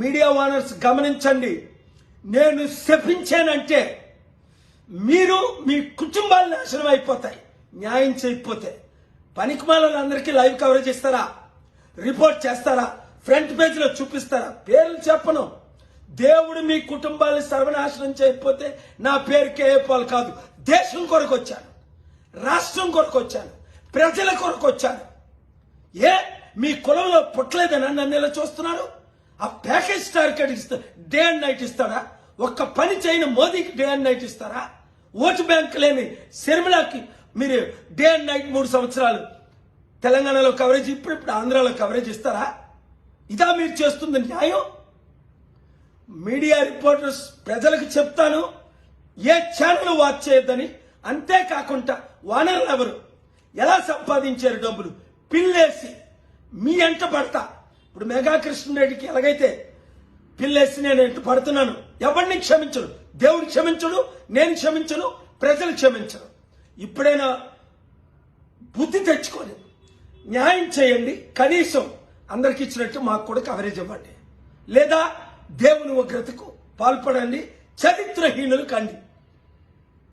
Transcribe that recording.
Media owners గమనించండి, నేను శపించానంటే మీరు మీ కుటుంబాలు నాశనం అయిపోతాయి న్యాయం చేయకపోతే. పనికిమాలందరికీ లైవ్ కవరేజ్ ఇస్తారా, రిపోర్ట్ చేస్తారా, ఫ్రంట్ పేజీలో చూపిస్తారా? పేర్లు చెప్పను. దేవుడు మీ కుటుంబాన్ని సర్వనాశనం చేయకపోతే నా పేరు కేఏ పాల్ కాదు. దేశం కొరకు వచ్చాను, రాష్ట్రం కొరకు వచ్చాను, ప్రజల కొరకు వచ్చాను. మీ కులంలో పుట్టలేదని నన్ను ఎలా చూస్తున్నారు? ఆ ప్యాకేజ్ టార్గెట్ ఇస్తా డే అండ్ నైట్ ఇస్తాడా? ఒక్క పని చేయని మోదీకి డే అండ్ నైట్ ఇస్తారా? ఓటు బ్యాంక్ లేని శర్మిలాకి మీరు డే అండ్ నైట్ 3 సంవత్సరాలు తెలంగాణలో కవరేజ్, ఇప్పుడు ఆంధ్రాలో కవరేజ్ ఇస్తారా? ఇదా మీరు చేస్తుంది న్యాయం? మీడియా రిపోర్టర్స్ ప్రజలకు చెప్తాను, ఏ ఛానల్ వాచ్ చేయొద్దని. అంతేకాకుండా వానర్లు ఎవరు ఎలా సంపాదించారు డబ్బులు పిల్లేసి మీ ఎంట పడతా. ఇప్పుడు మెగా కృష్ణారెడ్డికి ఎలాగైతే పిల్లేసి నేను ఎంట పడుతున్నాను, ఎవరిని క్షమించను, దేవుడు క్షమించడు, నేను క్షమించను, ప్రజలు క్షమించరు. ఇప్పుడైనా బుద్ధి తెచ్చుకొని న్యాయం చేయండి. కనీసం అందరికి ఇచ్చినట్టు మాకు కూడా కవరేజ్ ఇవ్వండి, లేదా దేవుని ఉగ్రతకు పాల్పడండి. చరిత్రహీనులు కండి.